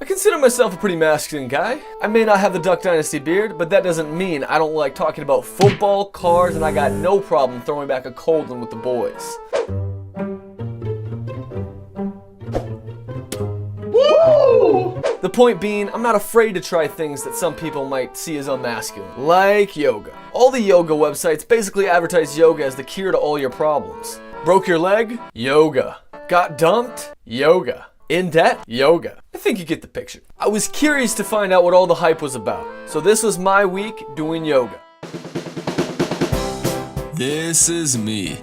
I consider myself a pretty masculine guy. I may not have the Duck Dynasty beard, but that doesn't mean I don't like talking about football, cars, and I got no problem throwing back a cold one with the boys. Woo! The point being, I'm not afraid to try things that some people might see as unmasculine, like yoga. All the yoga websites basically advertise yoga as the cure to all your problems. Broke your leg? Yoga. Got dumped? Yoga. In debt? Yoga. I think you get the picture. I was curious to find out what all the hype was about, so this was my week doing yoga. This is me.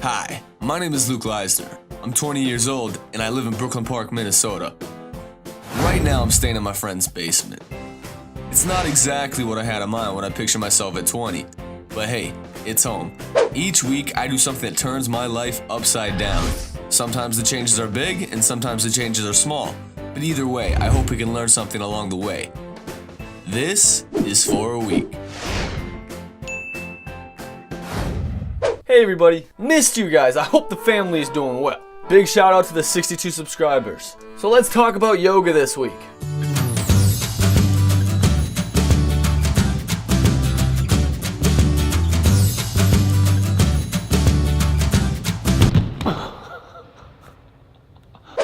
Hi, my name is Luke Leisner. I'm 20 years old and I live in Brooklyn Park, Minnesota. Right now I'm staying in my friend's basement. It's not exactly what I had in mind when I pictured myself at 20, but hey, it's home. Each week I do something that turns my life upside down. Sometimes the changes are big and sometimes the changes are small, but either way, I hope we can learn something along the way. This is for a week. Hey everybody, missed you guys. I hope the family is doing well. Big shout out to the 62 subscribers. So let's talk about yoga this week.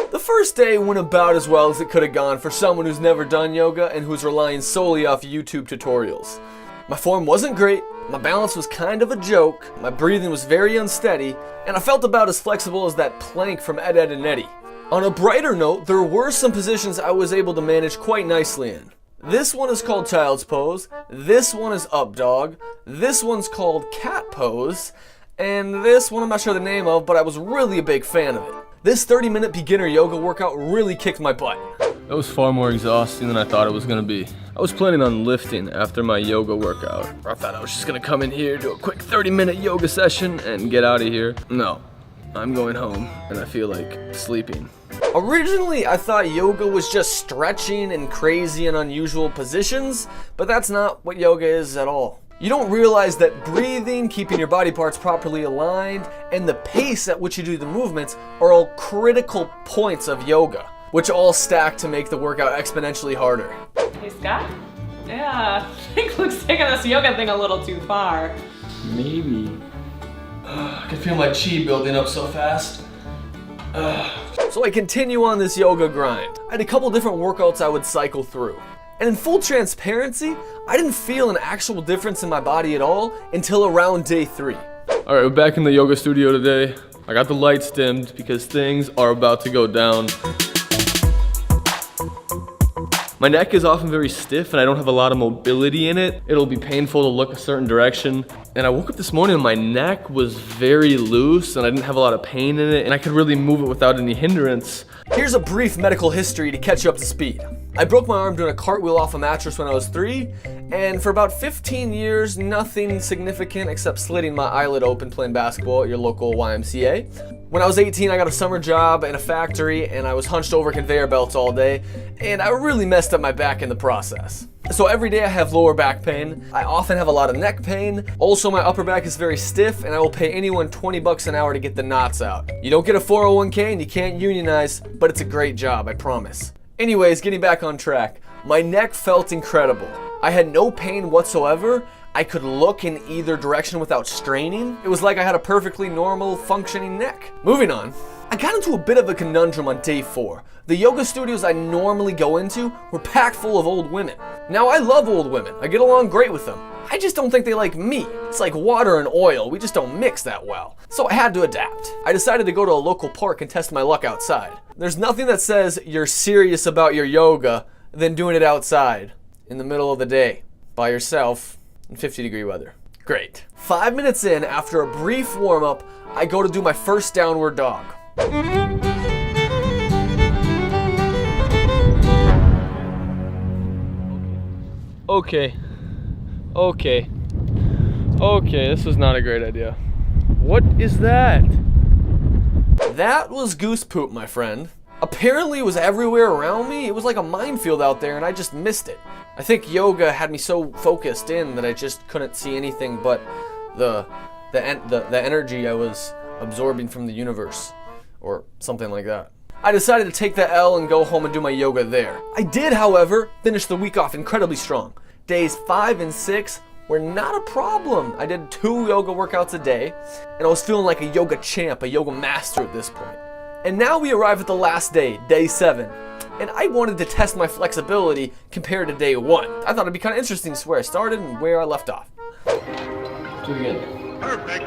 The first day went about as well as it could have gone for someone who's never done yoga and who's relying solely off YouTube tutorials. My form wasn't great, my balance was kind of a joke, my breathing was very unsteady, and I felt about as flexible as that plank from Ed, Edd and Eddy. On a brighter note, there were some positions I was able to manage quite nicely in. This one is called Child's Pose, this one is Up Dog, this one's called Cat Pose, and this one I'm not sure the name of, but I was really a big fan of it. This 30-minute beginner yoga workout really kicked my butt. That was far more exhausting than I thought it was gonna be. I was planning on lifting after my yoga workout. I thought I was just gonna come in here, do a quick 30-minute yoga session, and get out of here. No, I'm going home, and I feel like sleeping. Originally, I thought yoga was just stretching in crazy and unusual positions, but that's not what yoga is at all. You don't realize that breathing, keeping your body parts properly aligned, and the pace at which you do the movements are all critical points of yoga, which all stack to make the workout exponentially harder. Hey Scott? Yeah, I think Luke's taking this yoga thing a little too far. Maybe. I can feel my chi building up so fast. So I continue on this yoga grind. I had a couple different workouts I would cycle through. And in full transparency, I didn't feel an actual difference in my body at all until around day 3. All right, we're back in the yoga studio today. I got the lights dimmed because things are about to go down. My neck is often very stiff and I don't have a lot of mobility in it. It'll be painful to look a certain direction. And I woke up this morning and my neck was very loose and I didn't have a lot of pain in it and I could really move it without any hindrance. Here's a brief medical history to catch you up to speed. I broke my arm doing a cartwheel off a mattress when I was 3, and for about 15 years, nothing significant except slitting my eyelid open playing basketball at your local YMCA. When I was 18, I got a summer job in a factory, and I was hunched over conveyor belts all day, and I really messed up my back in the process. So every day I have lower back pain. I often have a lot of neck pain. Also, my upper back is very stiff, and I will pay anyone $20 an hour to get the knots out. You don't get a 401k, and you can't unionize, but it's a great job, I promise. Anyways, getting back on track, my neck felt incredible. I had no pain whatsoever. I could look in either direction without straining. It was like I had a perfectly normal functioning neck. Moving on, I got into a bit of a conundrum on day 4. The yoga studios I normally go into were packed full of old women. Now I love old women, I get along great with them. I just don't think they like me. It's like water and oil, we just don't mix that well. So I had to adapt. I decided to go to a local park and test my luck outside. There's nothing that says you're serious about your yoga than doing it outside in the middle of the day by yourself in 50-degree weather. Great. 5 minutes in, after a brief warm-up, I go to do my first downward dog. Okay, this was not a great idea. What is that? That was goose poop, my friend. Apparently it was everywhere around me. It was like a minefield out there and I just missed it. I think yoga had me so focused in that I just couldn't see anything but the energy I was absorbing from the universe or something like that. I decided to take the L and go home and do my yoga there. I did, however, finish the week off incredibly strong. Days 5 and 6 were not a problem. I did 2 yoga workouts a day, and I was feeling like a yoga champ, a yoga master at this point. And now we arrive at the last day, day 7. And I wanted to test my flexibility compared to day 1. I thought it'd be kind of interesting to see where I started and where I left off. Do it again. Perfect.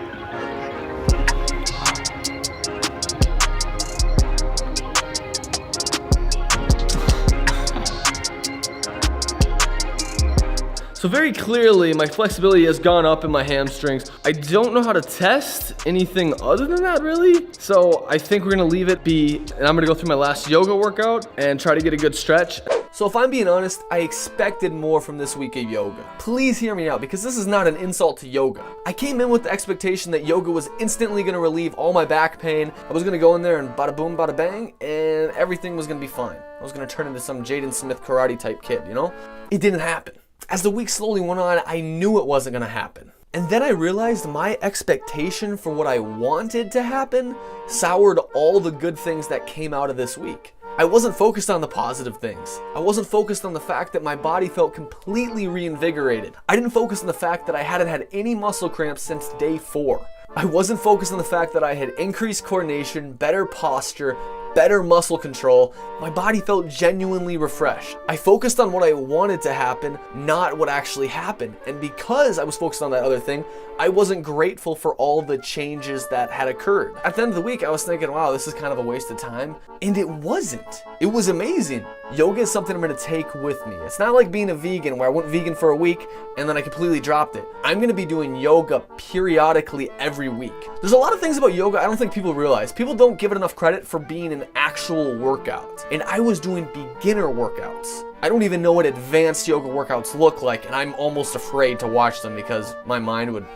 So very clearly, my flexibility has gone up in my hamstrings. I don't know how to test anything other than that, really. So I think we're gonna leave it be, and I'm gonna go through my last yoga workout and try to get a good stretch. So if I'm being honest, I expected more from this week of yoga. Please hear me out, because this is not an insult to yoga. I came in with the expectation that yoga was instantly gonna relieve all my back pain. I was gonna go in there and bada boom, bada bang, and everything was gonna be fine. I was gonna turn into some Jaden Smith karate type kid, you know? It didn't happen. As the week slowly went on, I knew it wasn't gonna happen. And then I realized my expectation for what I wanted to happen soured all the good things that came out of this week. I wasn't focused on the positive things. I wasn't focused on the fact that my body felt completely reinvigorated. I didn't focus on the fact that I hadn't had any muscle cramps since day 4. I wasn't focused on the fact that I had increased coordination, better posture, better muscle control. My body felt genuinely refreshed. I focused on what I wanted to happen, not what actually happened. And because I was focused on that other thing, I wasn't grateful for all the changes that had occurred. At the end of the week, I was thinking, wow, this is kind of a waste of time. And it wasn't. It was amazing. Yoga is something I'm gonna take with me. It's not like being a vegan where I went vegan for a week and then I completely dropped it. I'm gonna be doing yoga periodically every week. There's a lot of things about yoga I don't think people realize. People don't give it enough credit for being an actual workout. And I was doing beginner workouts. I don't even know what advanced yoga workouts look like, and I'm almost afraid to watch them because my mind would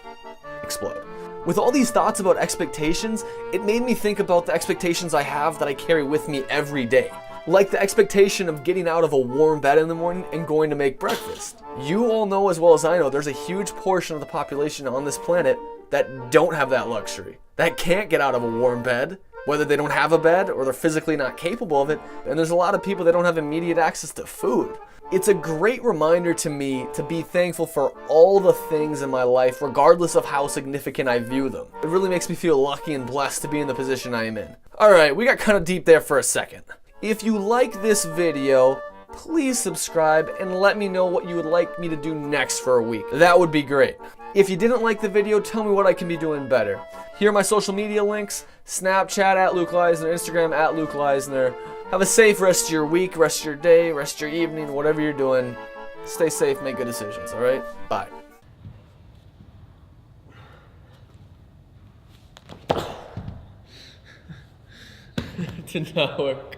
explode. With all these thoughts about expectations, it made me think about the expectations I have that I carry with me every day. Like the expectation of getting out of a warm bed in the morning and going to make breakfast. You all know as well as I know there's a huge portion of the population on this planet that don't have that luxury, that can't get out of a warm bed, whether they don't have a bed or they're physically not capable of it. And there's a lot of people that don't have immediate access to food. It's a great reminder to me to be thankful for all the things in my life, regardless of how significant I view them. It really makes me feel lucky and blessed to be in the position I am in. All right, we got kind of deep there for a second. If you like this video, please subscribe and let me know what you would like me to do next for a week. That would be great. If you didn't like the video, tell me what I can be doing better. Here are my social media links: Snapchat at Luke Leisner, Instagram at Luke Leisner. Have a safe rest of your week, rest of your day, rest of your evening, whatever you're doing. Stay safe, make good decisions, all right? Bye. It did not work.